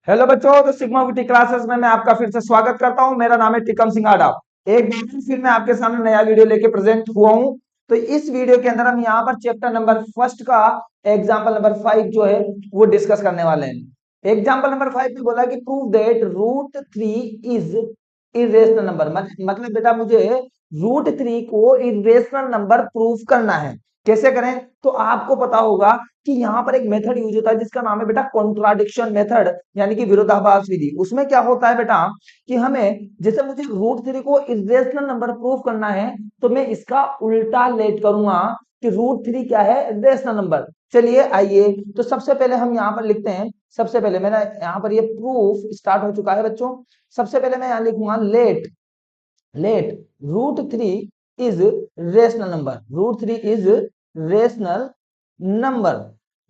Hello बच्चों, तो sigma witty classes में मैं आपका फिर से स्वागत करता हूं। मेरा नाम है टिकम सिंह आडा। एक बार फिर मैं आपके सामने नया वीडियो लेके प्रेजेंट हुआ हूं। तो इस वीडियो के अंदर हम यहाँ पर चैप्टर नंबर फर्स्ट का एग्जाम्पल नंबर 5 जो है वो डिस्कस करने वाले हैं। एग्जाम्पल नंबर 5 में बोला कि prove that root 3 is irrational number. मतलब बेटा मुझे रूट 3 को इरेशनल नंबर प्रूव करना है। कैसे करें? तो आपको पता होगा कि यहाँ पर एक मेथड यूज होता है जिसका नाम है बेटा कॉन्ट्राडिक्शन मेथड, यानी कि विरोधाभास विधि। उसमें क्या होता है बेटा कि हमें जैसे मुझे रूट 3 को इरेशनल नंबर प्रूव करना है तो मैं इसका उल्टा लेट करूंगा कि रूट 3 क्या है? Rational number. चलिए आइए, तो सबसे पहले हम यहाँ पर लिखते हैं। सबसे पहले मेरा यहाँ पर ये प्रूफ स्टार्ट हो चुका है बच्चों। सबसे पहले मैं यहाँ लिखूंगा let let root 3 is rational number. Root 3 is rational number,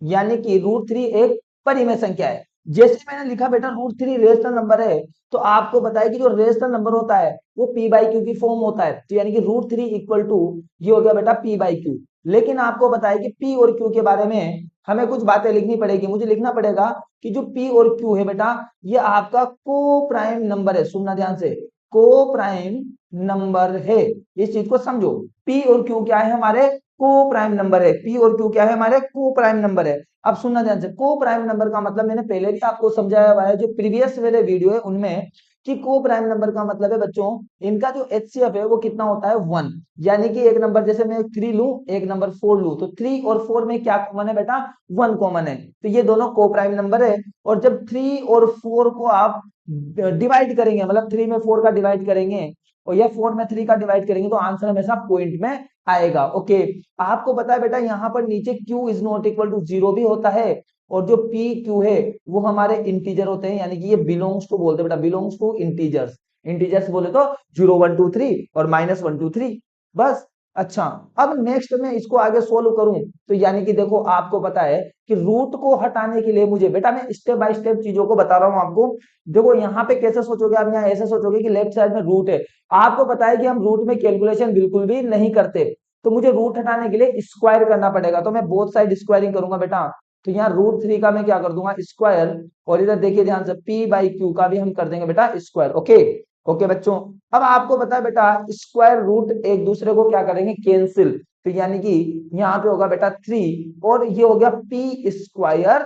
यानी कि रूट 3 एक परिमेय संख्या है। जैसे मैंने लिखा बेटा रूट 3 रेशनल नंबर है, तो आपको बताया कि जो रेशनल नंबर होता है वो पी बाई क्यू की फॉर्म होता है। तो यानी कि रूट 3 इक्वल टू ये हो गया बेटा पी बाई क्यू। लेकिन आपको बताया कि पी और क्यू के बारे में हमें कुछ बातें लिखनी पड़ेगी। मुझे लिखना पड़ेगा कि जो पी और क्यू है बेटा ये आपका को प्राइम नंबर है। सुनना ध्यान से, को प्राइम नंबर है। इस चीज को समझो। पी और क्यू क्या है? हमारे को प्राइम नंबर है। पी और क्यू क्या है? हमारे को प्राइम नंबर है। अब सुनना ध्यान से, को प्राइम नंबर का मतलब मैंने पहले भी आपको समझाया हुआ है जो प्रीवियस वाले वीडियो है उनमें, कि को प्राइम नंबर का मतलब है बच्चों इनका जो एचसीएफ है वो कितना होता है? 1। यानी कि एक नंबर जैसे मैं 3 लूं, एक नंबर 4 लूं, तो 3 और 4 में क्या कॉमन है बेटा? 1 कॉमन है। तो ये दोनों को प्राइम नंबर है। और जब 3 और 4 को आप डिवाइड करेंगे, मतलब 3 में 4 का डिवाइड करेंगे और या 4 में 3 का डिवाइड करेंगे, तो आंसर हमेशा पॉइंट में आएगा। ओके, आपको पता है बेटा यहाँ पर नीचे q is not equal to 0 भी होता है। और जो p q है वो हमारे इंटीजर होते हैं, यानी कि ये बिलोंग्स टू बोलते हैं बेटा, बिलोंग्स टू इंटीजर्स। इंटीजर्स बोले तो 0 1 2 3 और -1 2 3, बस। अच्छा, अब नेक्स्ट में इसको आगे सोल्व करूं तो यानी कि देखो आपको पता है कि रूट को हटाने के लिए मुझे बेटा, मैं स्टेप बाय स्टेप चीजों को बता रहा हूं आपको। देखो यहाँ पे कैसे सोचोगे आप? यहाँ ऐसे सोचोगे कि लेफ्ट साइड में रूट है। आपको पता है कि हम रूट में कैलकुलेशन बिल्कुल भी नहीं करते, तो मुझे रूट हटाने के लिए स्क्वायर करना पड़ेगा। तो मैं बोथ साइड स्क्वायरिंग करूंगा बेटा। तो यहाँ रूट 3 का मैं क्या कर दूंगा? स्क्वायर। और इधर देखिए ध्यान से, पी बाई क्यू का भी हम कर देंगे बेटा स्क्वायर। ओके ओके बच्चों, अब आपको पता है बेटा स्क्वायर रूट एक दूसरे को क्या करेंगे? कैंसिल। तो यानी कि यहाँ पे होगा बेटा 3 और ये हो गया पी स्क्वायर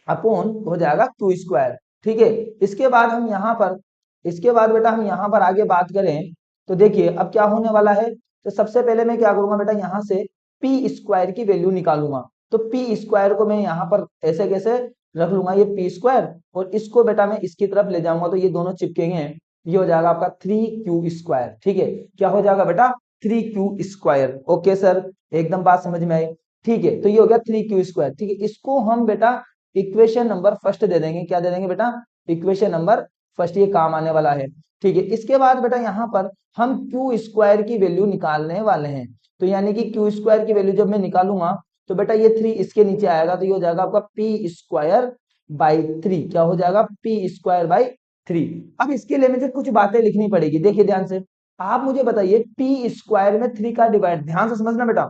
अपॉन हो जाएगा क्यू स्क्वायर। ठीक है, इसके बाद हम यहाँ पर, इसके बाद बेटा हम यहाँ पर आगे बात करें तो देखिए अब क्या होने वाला है। तो सबसे पहले मैं क्या करूंगा बेटा, यहाँ से पी स्क्वायर की वैल्यू निकालूंगा। तो पी स्क्वायर को मैं यहाँ पर ऐसे कैसे रख लूंगा? ये पी स्क्वायर और इसको बेटा मैं इसकी तरफ ले जाऊंगा तो ये दोनों चिपकेंगे। ये हो जाएगा आपका 3q स्क्वायर। ठीक है, क्या हो जाएगा बेटा? 3q square. ओके सर, एकदम बात समझ में आई। ठीक है, तो ये हो गया 3q स्क्वायर। ठीक है, इसको हम बेटा इक्वेशन नंबर फर्स्ट दे देंगे। क्या दे देंगे बेटा? इक्वेशन नंबर फर्स्ट, ये काम आने वाला है। ठीक है, इसके बाद बेटा यहाँ पर हम क्यू स्क्वायर की वैल्यू निकालने वाले हैं। तो यानी कि क्यू स्क्वायर की वैल्यू जब मैं निकालूंगा तो बेटा ये 3 इसके नीचे आएगा, तो ये हो जाएगा आपका पी स्क्वायर बाई 3। क्या हो जाएगा? P square by 3। अब इसके लिए मुझे कुछ बातें लिखनी पड़ेगी। देखिए ध्यान से, आप मुझे बताइए पी स्क्वायर में 3 का डिवाइड, ध्यान से समझना बेटा,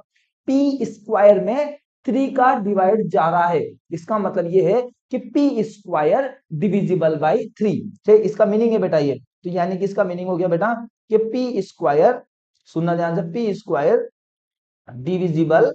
पी स्क्वायर में 3 का डिवाइड जा रहा है। इसका मतलब ये है कि पी स्क्वायर डिविजिबल बाई 3। ठीक, इसका मीनिंग है बेटा ये। तो यानी कि इसका मीनिंग हो गया बेटा कि पी स्क्वायर, सुनना ध्यान से, P square divisible,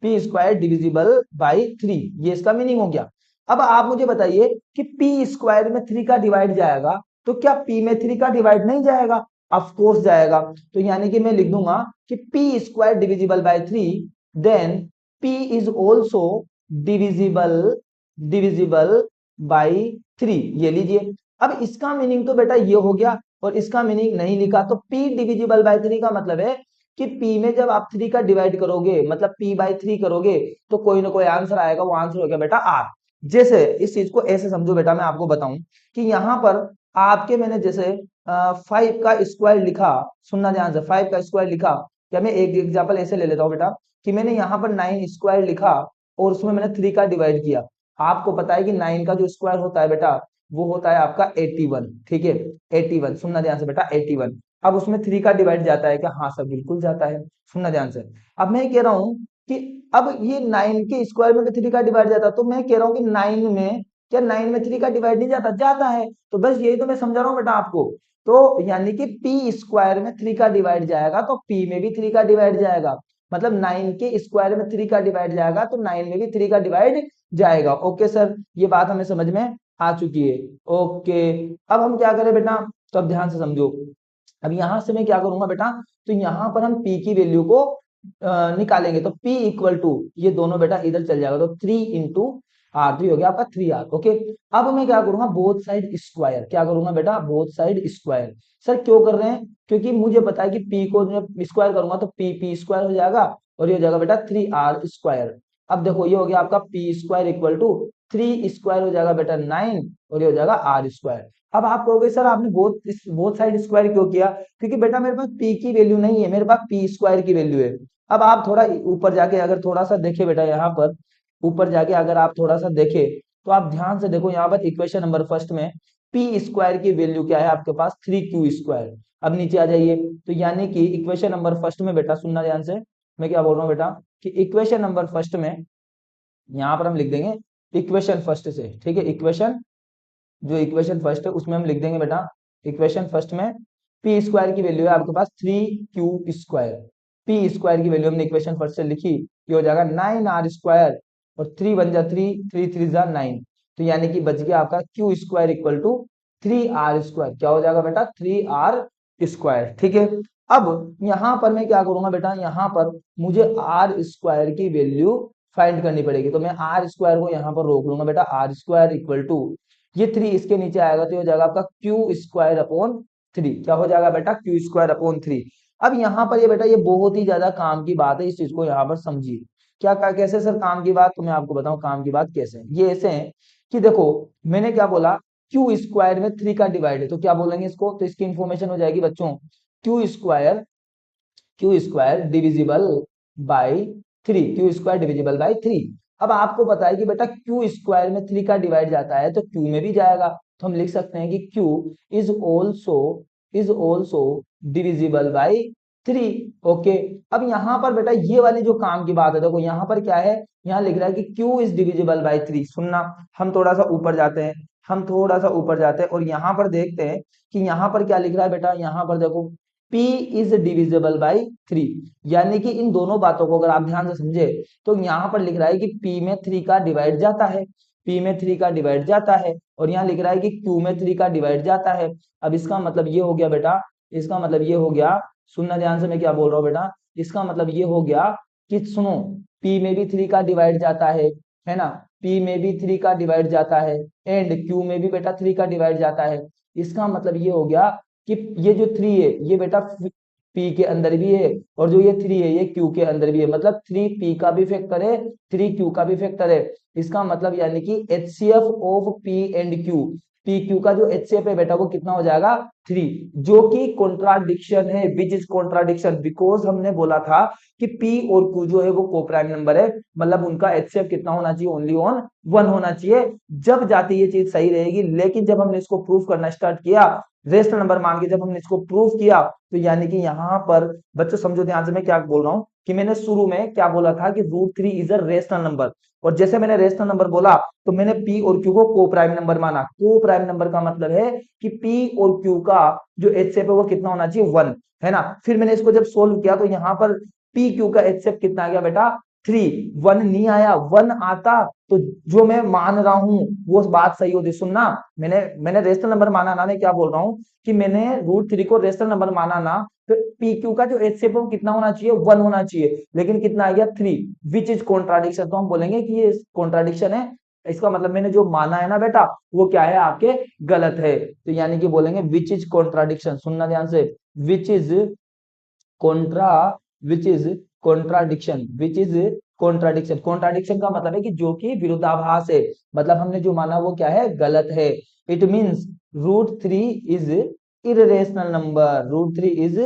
P square divisible by 3, ये इसका मीनिंग हो गया। अब आप मुझे बताइए कि पी स्क्वायर में 3 का डिवाइड जाएगा तो क्या पी में 3 का डिवाइड नहीं जाएगा? ऑफ कोर्स जाएगा। तो यानी कि मैं लिख दूंगा कि p square divisible by 3, then p is also divisible divisible by 3। ये लीजिए, अब इसका मीनिंग तो बेटा ये हो गया और इसका मीनिंग नहीं लिखा। तो पी डिविजिबल बाई 3 का मतलब है कि p में जब आप 3 का डिवाइड करोगे, मतलब p बाई 3 करोगे, तो कोई ना कोई आंसर आएगा। वो आंसर हो गया बेटा r। जैसे इस चीज को ऐसे समझो बेटा, मैं आपको बताऊं कि यहाँ पर आपके मैंने जैसे 5 का स्क्वायर लिखा, सुनना ध्यान से, 5 का स्क्वायर लिखा। या मैं एक एग्जांपल ऐसे ले लेता हूँ बेटा कि मैंने यहाँ पर 9 स्क्वायर लिखा और उसमें मैंने 3 का डिवाइड किया। आपको पता है कि 9 का जो स्क्वायर होता है बेटा वो होता है आपका 81। ठीक है, 81, सुनना ध्यान से बेटा, 81। अब उसमें 3 का डिवाइड जाता है क्या? हाँ सर, बिल्कुल जाता है। सुनना ध्यान से, अब मैं कह रहा हूं कि अब ये 9 के स्क्वायर में 3 का डिवाइड जाता है, तो मैं कह रहा हूं कि 9 में क्या 9 में 3 का डिवाइड नहीं जाता? जाता है। तो बस यही तो मैं समझा रहा हूँ बेटा आपको। तो यानी कि पी स्क्वायर में 3 का डिवाइड जाएगा तो पी में भी 3 का डिवाइड जाएगा, मतलब 9 के स्क्वायर में 3 का डिवाइड जाएगा तो 9 में भी 3 का डिवाइड जाएगा। ओके सर, ये बात हमें समझ में आ चुकी है। ओके, अब हम क्या करें बेटा, तो अब ध्यान से समझो। अब यहां से मैं क्या करूंगा बेटा, तो यहां पर हम p की वैल्यू को निकालेंगे। तो p इक्वल टू, ये दोनों बेटा इधर चल जाएगा, तो 3 इंटू आर, 3 हो गया आपका 3r। ओके, अब मैं क्या करूंगा, बोथ साइड स्क्वायर, क्या करूंगा बेटा, बोथ साइड स्क्वायर। सर क्यों कर रहे हैं, क्योंकि मुझे पता है कि p को जब स्क्वायर करूंगा तो p स्क्वायर हो जाएगा और ये हो जाएगा बेटा 3r स्क्वायर। अब देखो ये हो गया आपका p square equal to 3 square हो जाएगा बेटा 9 और ये हो जाएगा r स्क्वायर। अब आप कहोगे सर आपने बोथ साइड स्क्वायर क्यों किया, क्योंकि बेटा मेरे पास p की वैल्यू नहीं है, मेरे पास p स्क्वायर की वैल्यू है। अब आप थोड़ा ऊपर जाके अगर थोड़ा सा देखे बेटा, यहाँ पर ऊपर जाके अगर आप थोड़ा सा देखे तो आप ध्यान से देखो, यहाँ पर इक्वेशन नंबर फर्स्ट में p स्क्वायर की वैल्यू क्या है आपके पास, 3q स्क्वायर। अब नीचे आ जाइए, तो यानी कि इक्वेशन नंबर फर्स्ट में बेटा सुनना ध्यान से, मैं क्या बोल रहा हूँ बेटा, कि इक्वेशन नंबर फर्स्ट में यहाँ पर हम लिख देंगे इक्वेशन फर्स्ट से, ठीक है, इक्वेशन जो इक्वेशन फर्स्ट है उसमें हम लिख देंगे बेटा, इक्वेशन फर्स्ट में पी स्क्वायर की वैल्यू है आपके पास 3q स्क्वायर। पी स्क्वायर की वैल्यू हमने इक्वेशन फर्स्ट से लिखी, ये हो जाएगा 9r स्क्वायर और 3 बन जा 3, 3 3 जा 9, तो यानी कि बच गया आपका q square equal to 3r square. क्या हो जाएगा बेटा, 3r स्क्वायर। ठीक है, अब यहां पर मैं क्या करूंगा बेटा, यहां पर मुझे आर स्क्वायर की वैल्यू फाइंड करनी पड़ेगी, तो मैं आर स्क्वायर को यहाँ पर रोक लूंगा बेटा, आर स्क्वायर इक्वल टू ये 3 इसके नीचे आएगा तो हो जाएगा आपका क्यू स्क्वायर अपॉन 3। क्या हो जाएगा बेटा, क्यू स्क्वायर अपॉन 3। अब यहाँ पर ये बेटा ये बहुत ही ज्यादा काम की बात है, इस चीज को यहाँ पर समझिए। कैसे सर काम की बात, तो मैं आपको बताऊं काम की बात कैसे है। ये ऐसे है कि देखो मैंने क्या बोला, क्यू स्क्वायर में 3 का डिवाइड है, तो क्या बोलेंगे इसको, तो इसकी इंफॉर्मेशन हो जाएगी बच्चों, Q square divisible by 3, Q square divisible by 3। अब आपको पता है कि बेटा क्यू स्क्वायर में 3 का डिवाइड जाता है तो क्यू में भी जाएगा, तो हम लिख सकते हैं कि Q is also divisible by 3। Okay, अब यहाँ पर बेटा ये वाली जो काम की बात है, देखो यहाँ पर क्या है, यहाँ लिख रहा है कि क्यू इज डिविजिबल बाई 3। सुनना, हम थोड़ा सा ऊपर जाते हैं, और यहाँ पर देखते हैं कि यहाँ पर क्या लिख रहा है बेटा, यहाँ पर देखो P इज डिविजिबल बाई 3, यानी कि इन दोनों बातों को अगर आप ध्यान से समझे तो यहाँ पर लिख रहा है कि P में 3 का डिवाइड जाता है, P में 3 का डिवाइड जाता है, और यहाँ लिख रहा है कि Q में 3 का डिवाइड जाता है। अब इसका मतलब ये हो गया बेटा, इसका मतलब ये हो गया, सुनना ध्यान से मैं क्या बोल रहा हूँ बेटा, इसका मतलब ये हो गया कि सुनो, P में भी 3 का डिवाइड जाता है ना, P में भी 3 का डिवाइड जाता है एंड Q में भी बेटा 3 का डिवाइड जाता है। इसका मतलब ये हो गया कि ये जो 3 है ये बेटा P के अंदर भी है और जो ये 3 है ये Q के अंदर भी है, मतलब 3 P का भी फैक्टर है, 3 Q का भी फैक्टर है। इसका मतलब यानी कि HCF of P and Q, P Q का जो HCF है बेटा वो कितना हो जाएगा 3, जो कि कॉन्ट्राडिक्शन है, विच इज कॉन्ट्राडिक्शन, बिकॉज हमने बोला था कि P और Q जो है वो कोप्राइम नंबर है, मतलब उनका HCF कितना होना चाहिए, ओनली ऑन 1 होना चाहिए, जब जाती ये चीज सही रहेगी। लेकिन जब हमने इसको प्रूफ करना स्टार्ट किया, रेशनल नंबर मान के जब हमने इसको प्रूफ किया, तो यानी कि यहाँ पर बच्चों समझो ध्यान से मैं क्या बोल रहा हूँ, कि मैंने शुरू में क्या बोला था कि √3 इज अ रेशनल नंबर, और जैसे मैंने रेशनल नंबर बोला तो मैंने P और Q को को प्राइम नंबर माना। को प्राइम नंबर का मतलब है कि P और Q का जो HCF है वो कितना होना चाहिए 1, है ना। फिर मैंने इसको जब सोल्व किया तो यहाँ पर P Q का HCF कितना आ गया बेटा 3, 1 नहीं आया, 1 आता तो जो मैं मान रहा हूं वो बात सही होती। सुनना, मैंने रेशनल नंबर माना ना, मैं क्या बोल रहा हूँ कि मैंने √3 को रेशनल नंबर माना ना, तो पी क्यू का जो HCF है वो कितना होना चाहिए 1 होना चाहिए, लेकिन कितना आ गया 3, विच इज कॉन्ट्राडिक्शन। तो हम बोलेंगे कि ये कॉन्ट्राडिक्शन है, इसका मतलब मैंने जो माना है ना बेटा वो क्या है आपके गलत है, तो यानी कि बोलेंगे विच इज कॉन्ट्राडिक्शन। सुनना ध्यान से, which is Contra which is contradiction, which is contradiction. Contradiction का मतलब है कि जो कि विरोधाभास है, मतलब हमने जो माना वो क्या है गलत है। It means √3 is irrational number, √3 is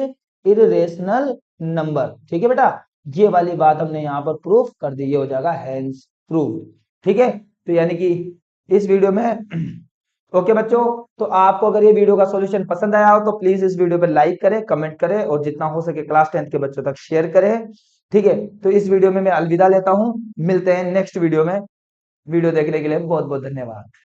irrational number. ठीक है बेटा, ये वाली बात हमने यहाँ पर प्रूफ कर दी, ये हो जाएगा हैंस प्रूफ। ठीक है, तो यानी कि इस वीडियो में ओके बच्चों, तो आपको अगर ये वीडियो का सॉल्यूशन पसंद आया हो तो प्लीज इस वीडियो पर लाइक करें, कमेंट करें और जितना हो सके क्लास 10th के बच्चों तक शेयर करें। ठीक है, तो इस वीडियो में मैं अलविदा लेता हूं, मिलते हैं नेक्स्ट वीडियो में। वीडियो देखने के लिए बहुत बहुत धन्यवाद।